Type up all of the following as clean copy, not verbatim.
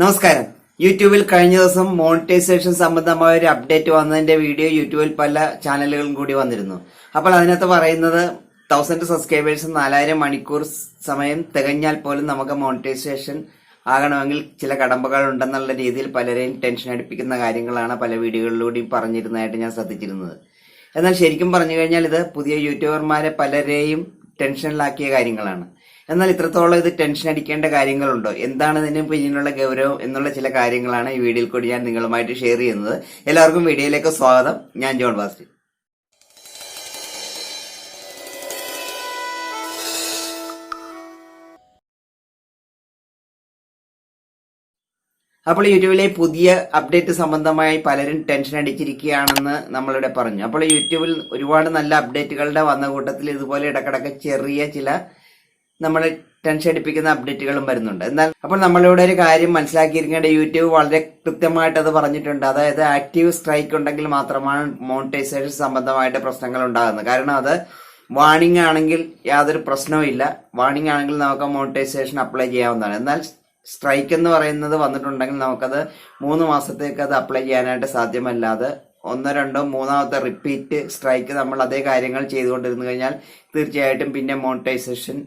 നമസ്കാരം. യൂട്യൂബിൽ കഴിഞ്ഞ ദിവസം മോണിറ്റൈസേഷൻ സംബന്ധമായ ഒരു അപ്ഡേറ്റ് വന്നതിന്റെ വീഡിയോ യൂട്യൂബിൽ പല ചാനലുകളും കൂടി വന്നിരുന്നു. അപ്പോൾ അതിനകത്ത് പറയുന്നത് 1000 സബ്സ്ക്രൈബേഴ്സ് 4000 മണിക്കൂർ സമയം തികഞ്ഞാൽ പോലും നമുക്ക് മോണിറ്റൈസേഷൻ ആകണമെങ്കിൽ ചില കടമ്പകൾ ഉണ്ടെന്നുള്ള രീതിയിൽ പലരെയും ടെൻഷൻ അടിപ്പിക്കുന്ന കാര്യങ്ങളാണ് പല വീഡിയോകളിലൂടെയും പറഞ്ഞിരുന്നതായിട്ട് ഞാൻ ശ്രദ്ധിച്ചിരുന്നത്. എന്നാൽ ശരിക്കും പറഞ്ഞു കഴിഞ്ഞാൽ ഇത് പുതിയ യൂട്യൂബർമാരെ പലരെയും ടെൻഷനിലാക്കിയ കാര്യങ്ങളാണ്. എന്നാൽ ഇത്രത്തോളം ഇത് ടെൻഷൻ അടിക്കേണ്ട കാര്യങ്ങളുണ്ടോ, എന്താണ് ഇതിന് പിന്നിലുള്ള ഗൗരവം എന്നുള്ള ചില കാര്യങ്ങളാണ് ഈ വീഡിയോയിൽ കൂടി ഞാൻ നിങ്ങളുമായിട്ട് ഷെയർ ചെയ്യുന്നത്. എല്ലാവർക്കും വീഡിയോയിലേക്ക് സ്വാഗതം. ഞാൻ ജോൺ ബാസ്റ്റി. അപ്പോൾ യൂട്യൂബിലെ പുതിയ അപ്ഡേറ്റ് സംബന്ധമായി പലരും ടെൻഷൻ അടിച്ചിരിക്കുകയാണെന്ന് നമ്മളിവിടെ പറഞ്ഞു. അപ്പോൾ യൂട്യൂബിൽ ഒരുപാട് നല്ല അപ്ഡേറ്റുകളുടെ വന്ന കൂട്ടത്തിൽ ഇതുപോലെ ഇടക്കിടക്ക് ചെറിയ ചില നമ്മളെ ടെൻഷൻ അടിപ്പിക്കുന്ന അപ്ഡേറ്റുകളും വരുന്നുണ്ട്. എന്നാൽ അപ്പോൾ നമ്മളിവിടെ ഒരു കാര്യം മനസ്സിലാക്കിയിരിക്കേണ്ട, യൂട്യൂബ് വളരെ കൃത്യമായിട്ട് അത് പറഞ്ഞിട്ടുണ്ട്. അതായത് ആക്റ്റീവ് സ്ട്രൈക്ക് ഉണ്ടെങ്കിൽ മാത്രമാണ് മോണിറ്റൈസേഷൻ സംബന്ധമായിട്ട് പ്രശ്നങ്ങൾ ഉണ്ടാകുന്നത്. കാരണം അത് വാണിംഗ് ആണെങ്കിൽ യാതൊരു പ്രശ്നവും ഇല്ല. വാണിംഗ് ആണെങ്കിൽ നമുക്ക് മോണിറ്റൈസേഷൻ അപ്ലൈ ചെയ്യാവുന്നതാണ്. എന്നാൽ സ്ട്രൈക്ക് എന്ന് പറയുന്നത് വന്നിട്ടുണ്ടെങ്കിൽ നമുക്കത് 3 മാസത്തേക്ക് അത് അപ്ലൈ ചെയ്യാനായിട്ട് സാധ്യമല്ലാതെ 1, 2, 3 റിപ്പീറ്റ് സ്ട്രൈക്ക് നമ്മൾ അതേ കാര്യങ്ങൾ ചെയ്തുകൊണ്ടിരുന്നു കഴിഞ്ഞാൽ തീർച്ചയായിട്ടും പിന്നെ മോണിറ്റൈസേഷൻ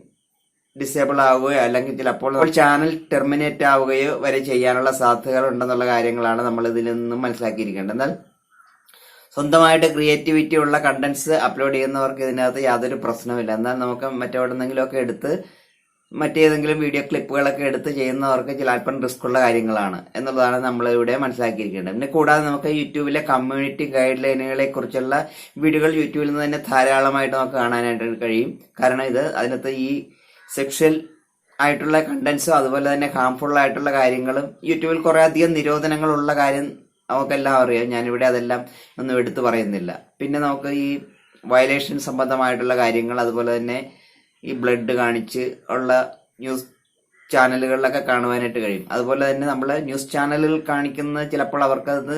ഡിസേബിൾ ആവുകയോ അല്ലെങ്കിൽ ചിലപ്പോൾ ചാനൽ ടെർമിനേറ്റ് ആവുകയോ വരെ ചെയ്യാനുള്ള സാധ്യതകൾ ഉണ്ടെന്നുള്ള കാര്യങ്ങളാണ് നമ്മൾ ഇതിൽ നിന്നും മനസ്സിലാക്കിയിരിക്കേണ്ടത്. എന്നാൽ സ്വന്തമായിട്ട് ക്രിയേറ്റിവിറ്റി ഉള്ള കണ്ടന്റ്സ് അപ്ലോഡ് ചെയ്യുന്നവർക്ക് ഇതിനകത്ത് യാതൊരു പ്രശ്നമില്ല. എന്നാൽ നമുക്ക് മറ്റെവിടെന്നെങ്കിലുമൊക്കെ എടുത്ത് മറ്റേതെങ്കിലും വീഡിയോ ക്ലിപ്പുകളൊക്കെ എടുത്ത് ചെയ്യുന്നവർക്ക് ചില അല്പം റിസ്ക് ഉള്ള കാര്യങ്ങളാണ് എന്നുള്ളതാണ് നമ്മൾ ഇവിടെ മനസ്സിലാക്കിയിരിക്കേണ്ടത്. പിന്നെ കൂടാതെ നമുക്ക് യൂട്യൂബിലെ കമ്മ്യൂണിറ്റി ഗൈഡ് ലൈനുകളെ കുറിച്ചുള്ള വീഡിയോകൾ യൂട്യൂബിൽ നിന്ന് തന്നെ ധാരാളമായിട്ട് നമുക്ക് കാണാനായിട്ട് കഴിയും. കാരണം ഇത് അതിനകത്ത് ഈ സെക്ഷൽ ആയിട്ടുള്ള കണ്ടന്റ്സും അതുപോലെ തന്നെ ഹാംഫുൾ ആയിട്ടുള്ള കാര്യങ്ങളും യൂട്യൂബിൽ കുറെ അധികം നിരോധനങ്ങളുള്ള കാര്യം നമുക്കെല്ലാം അറിയാം. ഞാനിവിടെ അതെല്ലാം ഒന്നും എടുത്തു പറയുന്നില്ല. പിന്നെ നമുക്ക് ഈ വയലേഷൻ സംബന്ധമായിട്ടുള്ള കാര്യങ്ങൾ, അതുപോലെ തന്നെ ഈ ബ്ലഡ് കാണിച്ച് ഉള്ള ന്യൂസ് ചാനലുകളിലൊക്കെ കാണുവാനായിട്ട് കഴിയും. അതുപോലെ തന്നെ നമ്മൾ ന്യൂസ് ചാനലുകൾ കാണിക്കുന്ന ചിലപ്പോൾ അവർക്കത്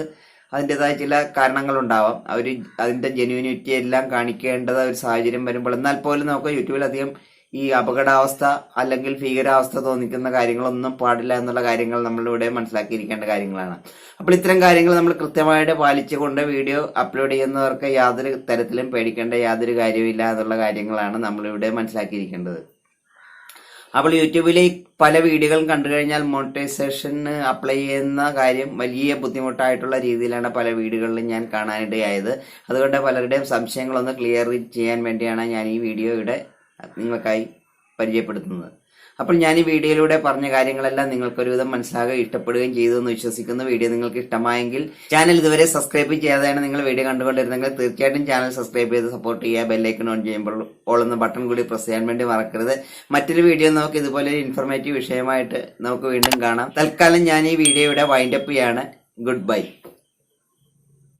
അതിൻ്റെതായ ചില കാരണങ്ങളുണ്ടാവാം. അവർ അതിന്റെ ജെന്യൂനിറ്റി എല്ലാം കാണിക്കേണ്ടത് ഒരു സാഹചര്യം വരുമ്പോൾ, എന്നാൽ പോലും നമുക്ക് യൂട്യൂബിൽ അധികം ഈ അപകടാവസ്ഥ അല്ലെങ്കിൽ ഭീകരാവസ്ഥ തോന്നിക്കുന്ന കാര്യങ്ങളൊന്നും പാടില്ല എന്നുള്ള കാര്യങ്ങൾ നമ്മളിവിടെ മനസ്സിലാക്കിയിരിക്കേണ്ട കാര്യങ്ങളാണ്. അപ്പോൾ ഇത്തരം കാര്യങ്ങൾ നമ്മൾ കൃത്യമായിട്ട് പാലിച്ചുകൊണ്ട് വീഡിയോ അപ്ലോഡ് ചെയ്യുന്നവർക്ക് യാതൊരു തരത്തിലും പേടിക്കേണ്ട യാതൊരു കാര്യമില്ല എന്നുള്ള കാര്യങ്ങളാണ് നമ്മളിവിടെ മനസ്സിലാക്കിയിരിക്കേണ്ടത്. അപ്പോൾ യൂട്യൂബിലെ പല വീഡിയോകളും കണ്ടു കഴിഞ്ഞാൽ മോണിറ്റൈസേഷന് അപ്ലൈ ചെയ്യുന്ന കാര്യം വലിയ ബുദ്ധിമുട്ടായിട്ടുള്ള രീതിയിലാണ് പല വീഡിയോകളിലും ഞാൻ കാണാനിടയായത്. അതുകൊണ്ട് പലരുടെയും സംശയങ്ങളൊന്ന് ക്ലിയർ ചെയ്യാൻ വേണ്ടിയാണ് ഞാൻ ഈ വീഡിയോയുടെ നിങ്ങൾക്കായി പരിചയപ്പെടുത്തുന്നത്. അപ്പോൾ ഞാൻ ഈ വീഡിയോയിലൂടെ പറഞ്ഞ കാര്യങ്ങളെല്ലാം നിങ്ങൾക്ക് ഒരുവിധം മനസ്സിലാകുകയും ഇഷ്ടപ്പെടുകയും ചെയ്തു എന്ന് വിശ്വസിക്കുന്നു. വീഡിയോ നിങ്ങൾക്ക് ഇഷ്ടമായെങ്കിൽ ചാനൽ ഇതുവരെ സബ്സ്ക്രൈബ് ചെയ്യാതെയാണ് നിങ്ങൾ വീഡിയോ കണ്ടുകൊണ്ടിരുന്നെങ്കിൽ തീർച്ചയായിട്ടും ചാനൽ സബ്സ്ക്രൈബ് ചെയ്ത് സപ്പോർട്ട് ചെയ്യുക. ബെല്ലൈക്കൺ ഓൺ ചെയ്യുമ്പോൾ ഓൾ എന്ന ബട്ടൺ കൂടി പ്രസ് ചെയ്യാൻ വേണ്ടി മറക്കരുത്. മറ്റൊരു വീഡിയോ നമുക്ക് ഇതുപോലെ ഒരു ഇൻഫോർമേറ്റീവ് വിഷയമായിട്ട് നമുക്ക് വീണ്ടും കാണാം. തൽക്കാലം ഞാൻ ഈ വീഡിയോയുടെ വൈൻഡപ്പ് ചെയ്യാണ്. Good bye.